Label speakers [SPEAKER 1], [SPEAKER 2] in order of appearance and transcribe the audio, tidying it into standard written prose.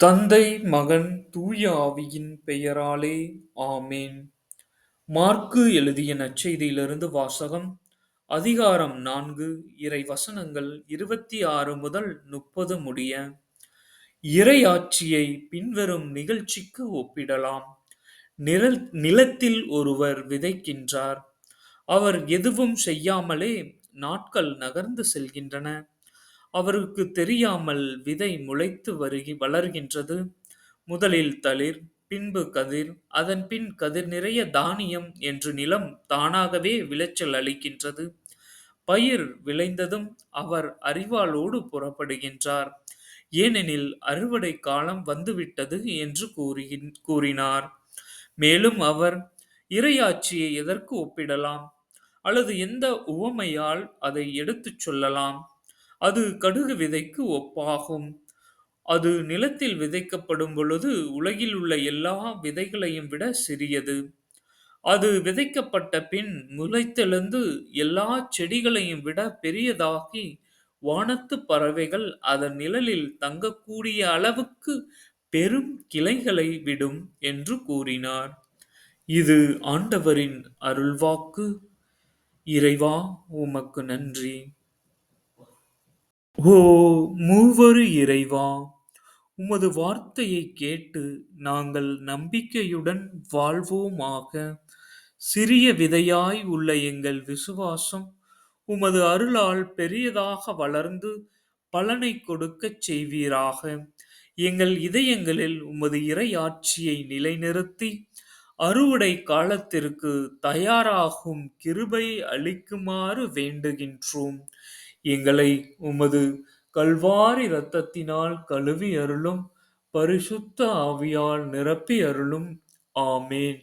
[SPEAKER 1] தந்தை, மகன், தூய ஆவியின் பெயராலே ஆமென். மாற்கு எழுதிய நற்செய்தியிலிருந்து வாசகம். அதிகாரம் 4, இறை வசனங்கள் 26 முதல் 30 முடிய. இறையாட்சியை பின்வரும் நிகழ்ச்சிக்கு ஒப்பிடலாம். நிலத்தில் ஒருவர் விதைக்கின்றார். அவர் எதுவும் செய்யாமலே நாட்கள் நகர்ந்து செல்கின்றன. அவருக்கு தெரியாமல் விதை முளைத்து வளர்கின்றது. முதலில் தளிர், பின்பு கதிர், அதன் பின் கதிர் நிறைய தானியம் என்று நிலம் தானாகவே விளைச்சல் அளிக்கின்றது. பயிர் விளைந்ததும் அவர் அரிவாளோடு புறப்படுகின்றார். ஏனெனில் அறுவடை காலம் வந்துவிட்டது என்று கூறினார். மேலும் அவர் இறையாட்சியை எதற்கு ஒப்பிடலாம், அல்லது எந்த உவமையால் அதை எடுத்துச் சொல்லலாம்? அது கடுகு விதைக்கு ஒப்பாகும். அது நிலத்தில் விதைக்கப்படும் பொழுது உலகில் உள்ள எல்லா விதைகளையும் விட சிறியது. அது விதைக்கப்பட்ட பின் முளைத்தெழுந்து எல்லா செடிகளையும் விட பெரியதாகி வானத்து பறவைகள் அதன் நிழலில் தங்கக்கூடிய அளவுக்கு பெரும் கிளைகளை விடும் என்று கூறினார். இது ஆண்டவரின் அருள்வாக்கு. இறைவா, உமக்கு நன்றி. ஓ மூவரு இறைவா, உமது வார்த்தையை கேட்டு நாங்கள் நம்பிக்கையுடன் வாழ்வோமாக. சிறிய விதையாய் உள்ள எங்கள் விசுவாசம் உமது அருளால் பெரியதாக வளர்ந்து பலனை கொடுக்கச் செய்வீராக. எங்கள் இதயங்களில் உமது இறையாட்சியை நிலைநிறுத்தி அறுவடை காலத்திற்கு தயாராகும் கிருபை அளிக்குமாறு வேண்டுகின்றோம். எங்களை உமது கல்வாரி இரத்தத்தினால் கழுவி அருளும். பரிசுத்த ஆவியால் நிரப்பி அருளும். ஆமேன்.